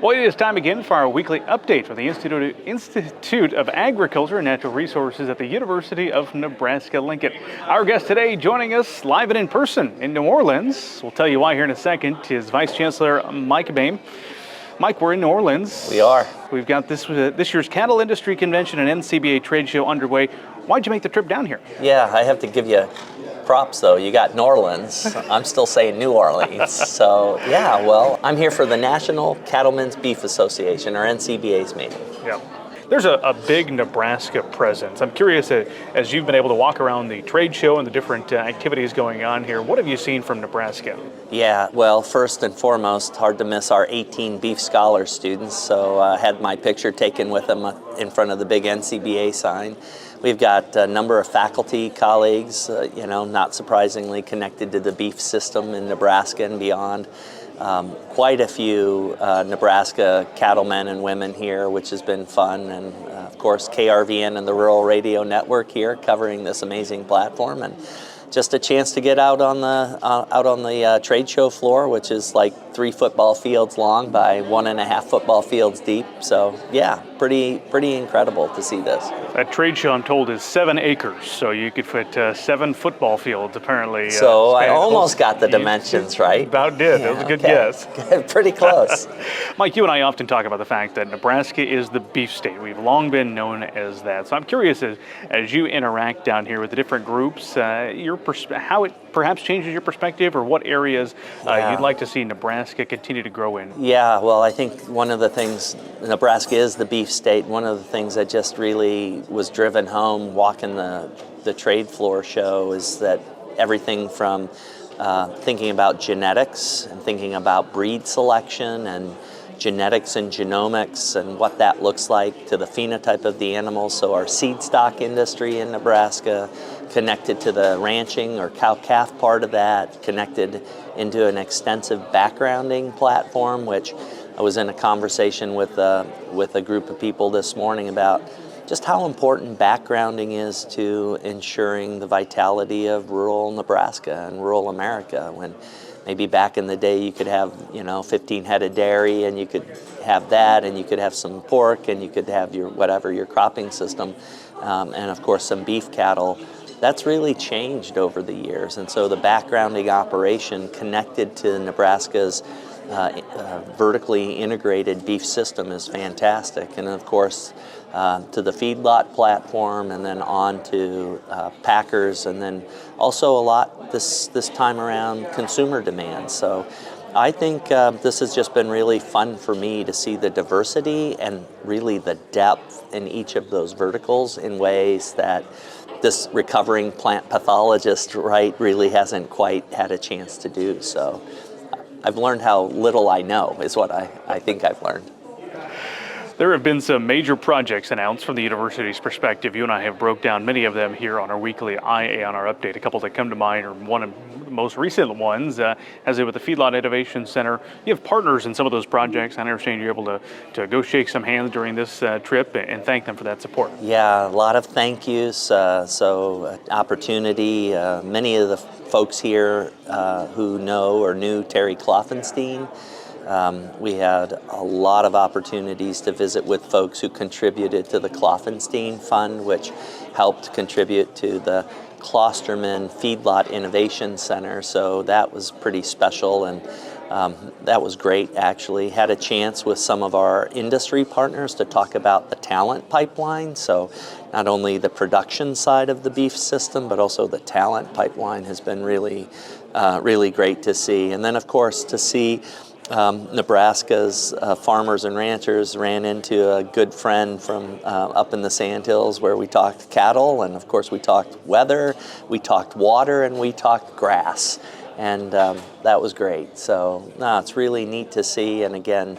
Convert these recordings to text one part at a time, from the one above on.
Well, it is time again for our weekly update from the Institute of Agriculture and Natural Resources at the University of Nebraska-Lincoln. Our guest today joining us live and in person in New Orleans. We'll tell you why here in a second. Is Vice Chancellor Mike Boehm. Mike, we're in New Orleans. We are. We've got this year's Cattle Industry Convention and NCBA trade show underway. Why'd you make the trip down here? Yeah, I have to give you props though. You got New Orleans. I'm still saying New Orleans. So yeah, well, I'm here for the National Cattlemen's Beef Association, or NCBA's meeting. Yeah. There's a big Nebraska presence. I'm curious, as you've been able to walk around the trade show and the different activities going on here, what have you seen from Nebraska? Yeah, well, first and foremost, hard to miss our 18 Beef Scholars students. So I had my picture taken with them in front of the big NCBA sign. We've got a number of faculty colleagues, not surprisingly connected to the beef system in Nebraska and beyond. Quite a few Nebraska cattlemen and women here, which has been fun, and of course KRVN and the Rural Radio Network here covering this amazing platform, and just a chance to get out on the trade show floor, which is like 3 football fields long by 1.5 football fields deep. So yeah, pretty incredible to see this. That trade show, I'm told, is 7 acres, so you could fit 7 football fields apparently. So I almost got the dimensions right. About did. That was a good guess. Pretty close. Mike, you and I often talk about the fact that Nebraska is the beef state. We've long been known as that. So I'm curious, as you interact down here with the different groups, how it perhaps changes your perspective, or what areas you'd like to see Nebraska continue to grow in. Yeah, well, I think one of the things, Nebraska is the beef state. One of the things that just really was driven home walking the trade floor show is that everything from thinking about genetics and thinking about breed selection and genetics and genomics and what that looks like to the phenotype of the animal. So our seed stock industry in Nebraska, connected to the ranching or cow-calf part of that, connected into an extensive backgrounding platform, which I was in a conversation with a group of people this morning about just how important backgrounding is to ensuring the vitality of rural Nebraska and rural America. When maybe back in the day you could have 15 head of dairy, and you could have that, and you could have some pork, and you could have your cropping system, and of course some beef cattle. That's really changed over the years, and so the backgrounding operation connected to Nebraska's vertically integrated beef system is fantastic, and of course to the feedlot platform, and then on to packers, and then also a lot this time around consumer demand. So I think this has just been really fun for me to see the diversity and really the depth in each of those verticals in ways that this recovering plant pathologist, really hasn't quite had a chance to do. So I've learned how little I know is what I think I've learned. There have been some major projects announced from the university's perspective. You and I have broke down many of them here on our weekly IANR update. A couple that come to mind are one of the most recent ones, as with the Feedlot Innovation Center. You have partners in some of those projects. I understand you're able to go shake some hands during this trip and thank them for that support. Yeah, a lot of thank yous. So opportunity. Many of the folks here who know or knew Terry Kloffenstein. We had a lot of opportunities to visit with folks who contributed to the Kloffenstein Fund, which helped contribute to the Klosterman Feedlot Innovation Center. So that was pretty special, and that was great, actually. Had a chance with some of our industry partners to talk about the talent pipeline. So not only the production side of the beef system, but also the talent pipeline has been really great to see. And then, of course, to see Nebraska's farmers and ranchers ran into a good friend from up in the Sandhills, where we talked cattle, and of course we talked weather, we talked water, and we talked grass, and that was great. So it's really neat to see, and again,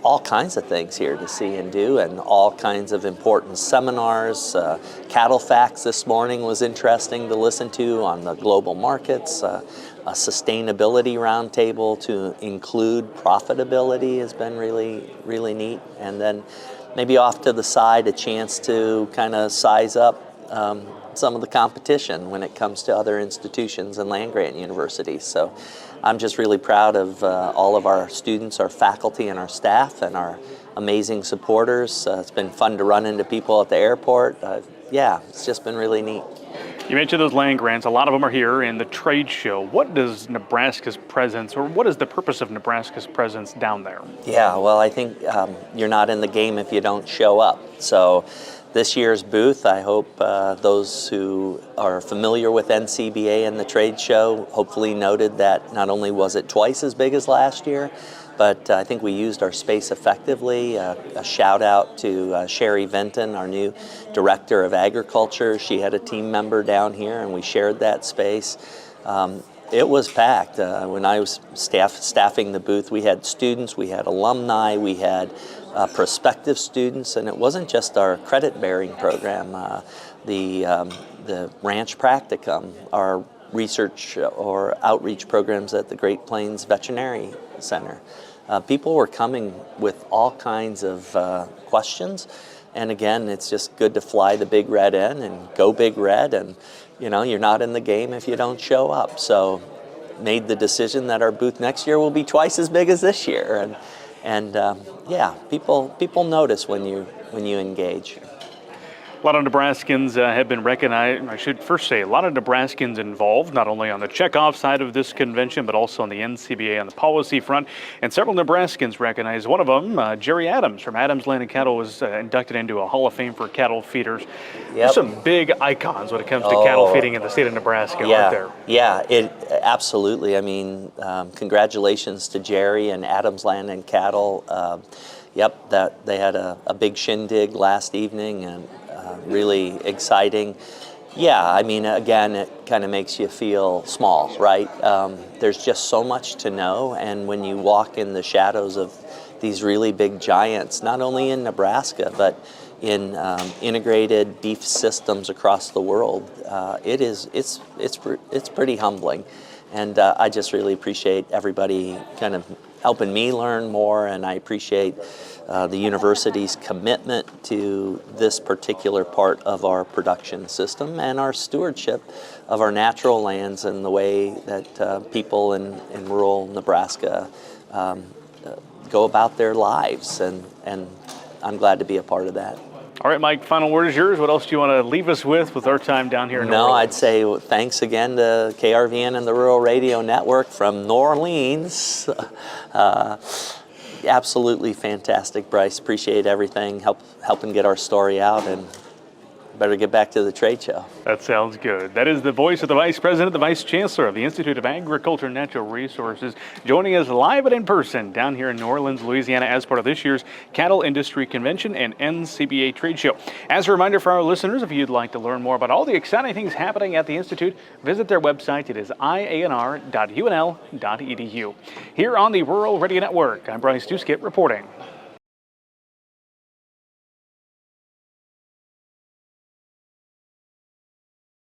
all kinds of things here to see and do, and all kinds of important seminars. Cattle Facts this morning was interesting to listen to on the global markets. A sustainability roundtable to include profitability has been really neat. And then maybe off to the side, a chance to kind of size up some of the competition when it comes to other institutions and land-grant universities. So I'm just really proud of all of our students, our faculty, and our staff, and our amazing supporters. It's been fun to run into people at the airport. Yeah, it's just been really neat. You mentioned those land grants. A lot of them are here in the trade show. What does Nebraska's presence, or what is the purpose of Nebraska's presence down there? Yeah, well, I think you're not in the game if you don't show up. So this year's booth, I hope those who are familiar with NCBA and the trade show hopefully noted that not only was it twice as big as last year, but I think we used our space effectively. A shout out to Sherry Vinton, our new Director of Agriculture. She had a team member down here and we shared that space. It was packed. When I was staffing the booth, we had students, we had alumni, we had prospective students, and it wasn't just our credit-bearing program. The Ranch Practicum, our research or outreach programs at the Great Plains Veterinary Center. People were coming with all kinds of questions, and again, it's just good to fly the Big Red in and go Big Red, and you're not in the game if you don't show up. So made the decision that our booth next year will be twice as big as this year, and yeah, people notice when you engage. A lot of Nebraskans have been recognized. I should first say a lot of Nebraskans involved, not only on the checkoff side of this convention, but also on the NCBA on the policy front. And several Nebraskans recognized. One of them, Jerry Adams from Adams Land and Cattle, was inducted into a Hall of Fame for cattle feeders. Yep. There's some big icons when it comes to cattle feeding in the state of Nebraska, aren't there? Yeah, absolutely. I mean, congratulations to Jerry and Adams Land and Cattle. Yep, that they had a big shindig last evening, and really exciting. Yeah, I mean, again, it kind of makes you feel small, right? There's just so much to know, and when you walk in the shadows of these really big giants, not only in Nebraska, but in integrated beef systems across the world, it's pretty humbling. And I just really appreciate everybody kind of helping me learn more, and I appreciate the university's commitment to this particular part of our production system and our stewardship of our natural lands and the way that people in rural Nebraska go about their lives, and I'm glad to be a part of that. All right, Mike, final word is yours. What else do you want to leave us with our time down here in New Orleans? No, I'd say thanks again to KRVN and the Rural Radio Network from New Orleans. Absolutely fantastic, Bryce. Appreciate everything, helping get our story out, and better get back to the trade show. That sounds good. That is the voice of the Vice President, the Vice Chancellor of the Institute of Agriculture and Natural Resources, joining us live and in person down here in New Orleans, Louisiana, as part of this year's Cattle Industry Convention and NCBA Trade Show. As a reminder for our listeners, if you'd like to learn more about all the exciting things happening at the Institute, visit their website. It is IANR.unl.edu. Here on the Rural Radio Network, I'm Bryce Duskett reporting.